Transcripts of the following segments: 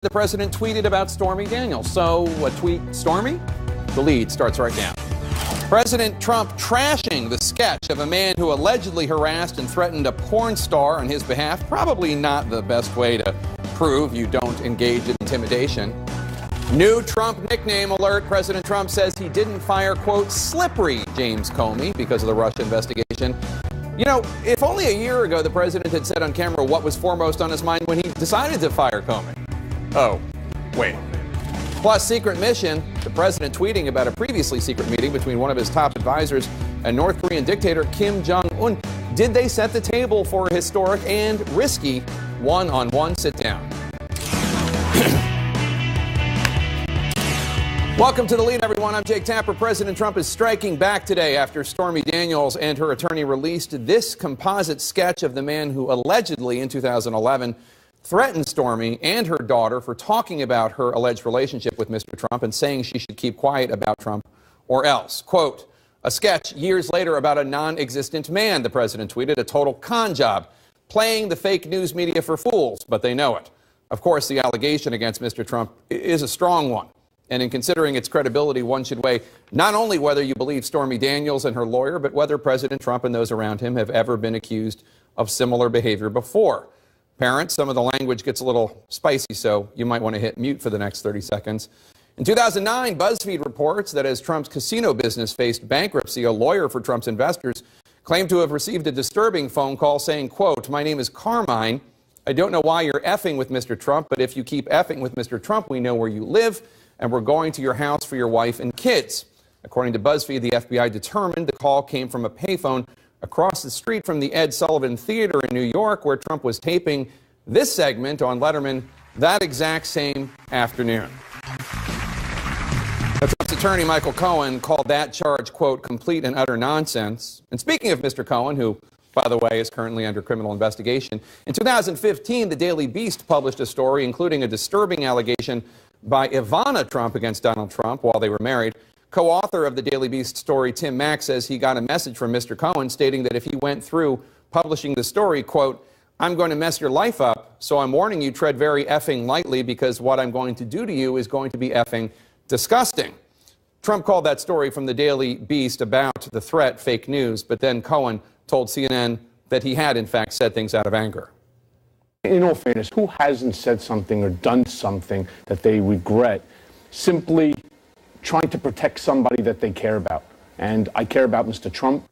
The president tweeted about Stormy Daniels. So, a tweet, Stormy? The lead starts right now. President Trump trashing the sketch of a man who allegedly harassed and threatened a porn star on his behalf. Probably not the best way to prove you don't engage in intimidation. New Trump nickname alert. President Trump says he didn't fire, quote, slippery James Comey because of the Russia investigation. You know, if only a year ago the president had said on camera what was foremost on his mind when he decided to fire Comey. Oh, wait. Plus, secret mission, the president tweeting about a previously secret meeting between one of his top advisors and North Korean dictator Kim Jong-un. Did they set the table for a historic and risky one-on-one sit-down? Welcome to The Lead, everyone. I'm Jake Tapper. President Trump is striking back today after Stormy Daniels and her attorney released this composite sketch of the man who allegedly, in 2011, threatened Stormy and her daughter for talking about her alleged relationship with Mr. Trump and saying she should keep quiet about Trump or else. Quote, a sketch years later about a non-existent man, the president tweeted, a total con job, playing the fake news media for fools, but they know it. Of course, the allegation against Mr. Trump is a strong one. And in considering its credibility, one should weigh not only whether you believe Stormy Daniels and her lawyer, but whether President Trump and those around him have ever been accused of similar behavior before. Parents, some of the language gets a little spicy, so you might want to hit mute for the next 30 seconds. In 2009, BuzzFeed reports that as Trump's casino business faced bankruptcy, a lawyer for Trump's investors claimed to have received a disturbing phone call saying, quote, my name is Carmine. I don't know why you're effing with Mr. Trump, but if you keep effing with Mr. Trump, we know where you live, and we're going to your house for your wife and kids. According to BuzzFeed, the FBI determined the call came from a payphone across the street from the Ed Sullivan Theater in New York, where Trump was taping this segment on Letterman that exact same afternoon. Trump's attorney, Michael Cohen, called that charge, quote, complete and utter nonsense. And speaking of Mr. Cohen, who, by the way, is currently under criminal investigation, in 2015, the Daily Beast published a story including a disturbing allegation by Ivana Trump against Donald Trump while they were married. Co-author of the Daily Beast story, Tim Mack, says he got a message from Mr. Cohen stating that if he went through publishing the story, quote, I'm going to mess your life up, so I'm warning you, tread very effing lightly because what I'm going to do to you is going to be effing disgusting. Trump called that story from the Daily Beast about the threat fake news, but then Cohen told CNN that he had, in fact, said things out of anger. In all fairness, who hasn't said something or done something that they regret simply trying to protect somebody that they care about? And I care about Mr. Trump.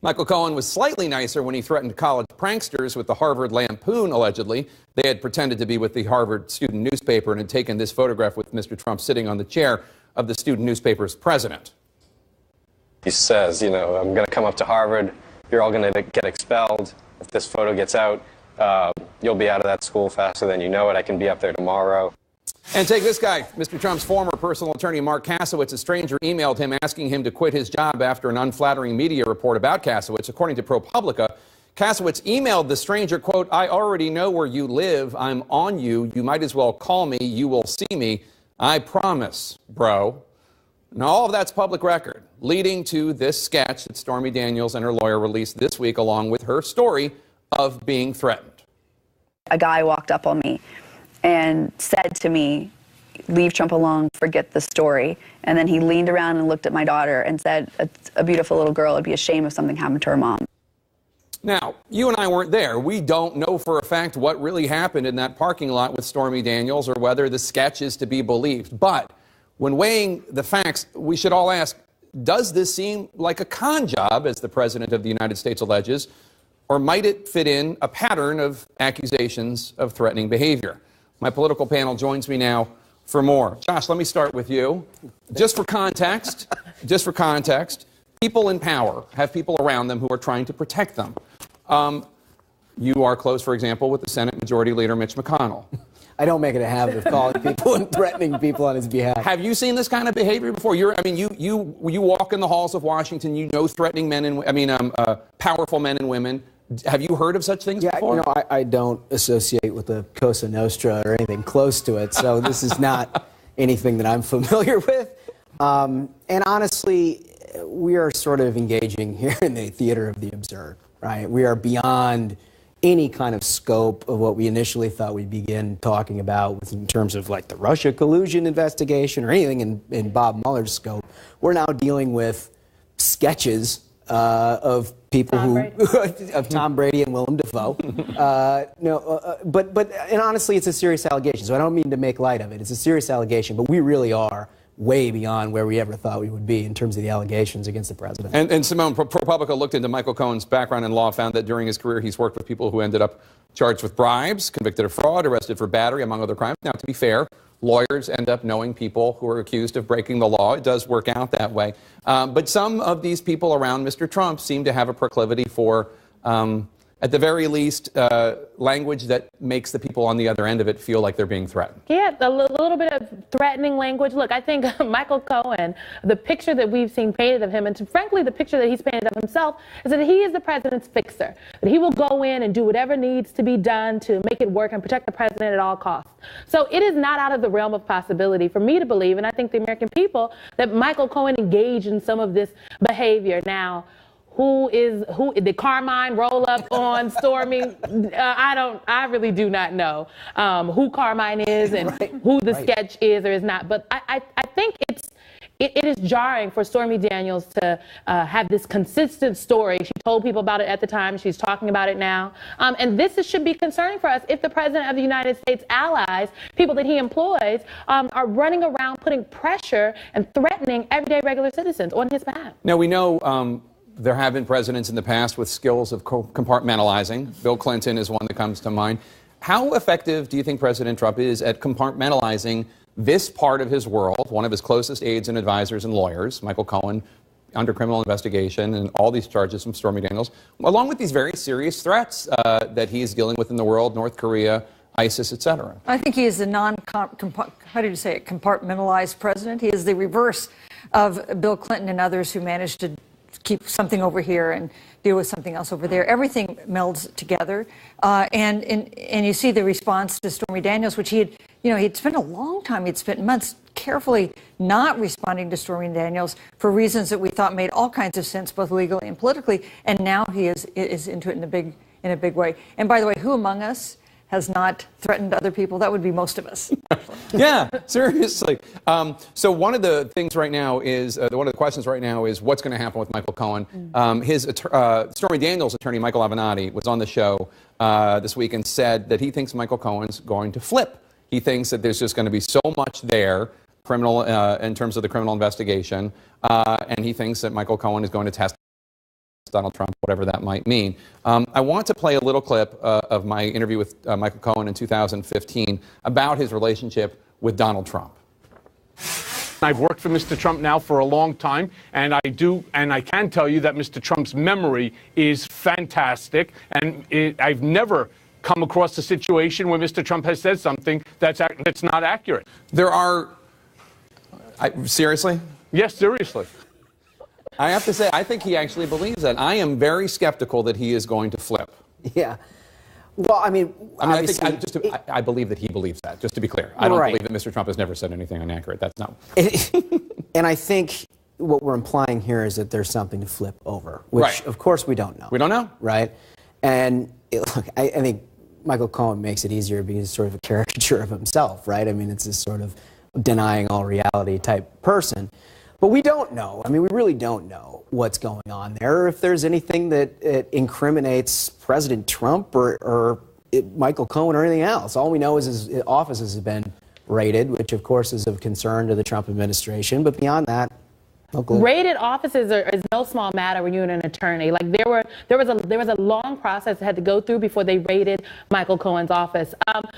Michael Cohen was slightly nicer when he threatened college pranksters with the Harvard Lampoon, allegedly. They had pretended to be with the Harvard student newspaper and had taken this photograph with Mr. Trump sitting on the chair of the student newspaper's president. He says, you know, I'm going to come up to Harvard. You're all going to get expelled. If this photo gets out, you'll be out of that school faster than you know it. I can be up there tomorrow. And take this guy, Mr. Trump's former personal attorney, Mark Kasowitz. A stranger emailed him asking him to quit his job after an unflattering media report about Kasowitz. According to ProPublica, Kasowitz emailed the stranger, quote, I already know where you live. I'm on you. You might as well call me. You will see me. I promise, bro. Now, all of that's public record, leading to this sketch that Stormy Daniels and her lawyer released this week, along with her story of being threatened. A guy walked up on me and said to me, leave Trump alone, forget the story. And then he leaned around and looked at my daughter and said, a beautiful little girl, it'd be a shame if something happened to her mom. Now, you and I weren't there. We don't know for a fact what really happened in that parking lot with Stormy Daniels or whether the sketch is to be believed. But when weighing the facts, we should all ask, does this seem like a con job, as the president of the United States alleges, or might it fit in a pattern of accusations of threatening behavior? My political panel joins me now for more. Josh, let me start with you. Just for context, people in power have people around them who are trying to protect them. You are close, for example, with the Senate Majority Leader Mitch McConnell. I don't make it a habit of calling people and threatening people on his behalf. Have you seen this kind of behavior before? You walk in the halls of Washington. You know threatening men and powerful men and women. Have you heard of such things before? You know, I don't associate with the Cosa Nostra or anything close to it, so this is not anything that I'm familiar with. And honestly, we are sort of engaging here in the theater of the absurd, right? We are beyond any kind of scope of what we initially thought we'd begin talking about in terms of like the Russia collusion investigation or anything in Bob Mueller's scope. We're now dealing with sketches of people of Tom Brady and Willem Dafoe. And honestly, it's a serious allegation, so I don't mean to make light of it. It's a serious allegation, but we really are way beyond where we ever thought we would be in terms of the allegations against the president. And Simone, ProPublica looked into Michael Cohen's background in law, found that during his career he's worked with people who ended up charged with bribes, convicted of fraud, arrested for battery, among other crimes. Now, to be fair, lawyers end up knowing people who are accused of breaking the law. It does work out that way. But some of these people around Mr. Trump seem to have a proclivity for, at the very least, language that makes the people on the other end of it feel like they're being threatened. Yeah, a little bit of threatening language. Look, I think Michael Cohen, the picture that we've seen painted of him, and frankly, the picture that he's painted of himself, is that he is the president's fixer. That he will go in and do whatever needs to be done to make it work and protect the president at all costs. So it is not out of the realm of possibility for me to believe, and I think the American people, that Michael Cohen engaged in some of this behavior. Now, who the Carmine roll up on Stormy? I really do not know who Carmine is and who the sketch is or is not. But I think it is jarring for Stormy Daniels to have this consistent story. She told people about it at the time. She's talking about it now. And this should be concerning for us if the president of the United States allies, people that he employs, are running around putting pressure and threatening everyday regular citizens on his behalf. Now, we know there have been presidents in the past with skills of compartmentalizing. Bill Clinton is one that comes to mind. How effective do you think President Trump is at compartmentalizing this part of his world? One of his closest aides and advisors and lawyers, Michael Cohen, under criminal investigation, and all these charges from Stormy Daniels, along with these very serious threats that he is dealing with in the world, North Korea, ISIS, etc. I think he is the compartmentalized president. He is the reverse of Bill Clinton and others who managed to keep something over here and deal with something else over there. Everything melds together. And you see the response to Stormy Daniels, which he'd spent a long time, he'd spent months carefully not responding to Stormy Daniels for reasons that we thought made all kinds of sense, both legally and politically. And now he is into it in a big way. And by the way, who among us has not threatened other people? That would be most of us. Yeah, seriously. So one of the things right now is, one of the questions right now is what's going to happen with Michael Cohen. Stormy Daniels' attorney, Michael Avenatti, was on the show this week and said that he thinks Michael Cohen's going to flip. He thinks that there's just going to be so much there, criminal in terms of the criminal investigation, and he thinks that Michael Cohen is going to test Donald Trump, whatever that might mean. I want to play a little clip of my interview with Michael Cohen in 2015 about his relationship with Donald Trump. I've worked for Mr. Trump now for a long time, and I can tell you that Mr. Trump's memory is fantastic, and I've never come across a situation where Mr. Trump has said something that's not accurate. There are... seriously? Yes, seriously. I have to say, I think he actually believes that. I am very skeptical that he is going to flip. Yeah. Well, I believe that he believes that, just to be clear. I don't believe that Mr. Trump has never said anything inaccurate. That's not... And I think what we're implying here is that there's something to flip over, which, of course, we don't know. We don't know. Right? And, look, I think Michael Cohen makes it easier because he's sort of a caricature of himself, right? I mean, it's this sort of denying all reality type person. But we don't know. I mean, we really don't know what's going on there, or if there's anything that incriminates President Trump or Michael Cohen or anything else. All we know is his offices have been raided, which, of course, is of concern to the Trump administration. But beyond that, raided offices is no small matter when you're an attorney. Like there was a long process that had to go through before they raided Michael Cohen's office.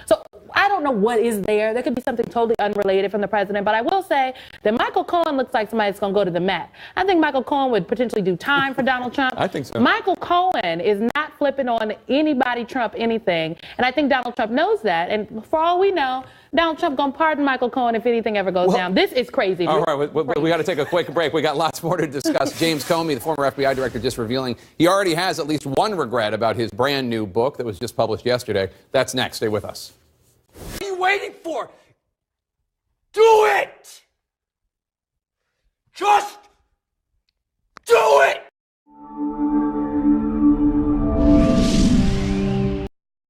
So I don't know what is there. There could be something totally unrelated from the president. But I will say that Michael Cohen looks like somebody that's going to go to the Met. I think Michael Cohen would potentially do time for Donald Trump. I think so. Michael Cohen is not flipping on anybody Trump anything. And I think Donald Trump knows that. And for all we know, Donald Trump going to pardon Michael Cohen if anything ever goes down. This is crazy. All right, we got to take a quick break. We got lots more to discuss. James Comey, the former FBI director, just revealing he already has at least one regret about his brand new book that was just published yesterday. That's next. Stay with us. What are you waiting for? Do it! Just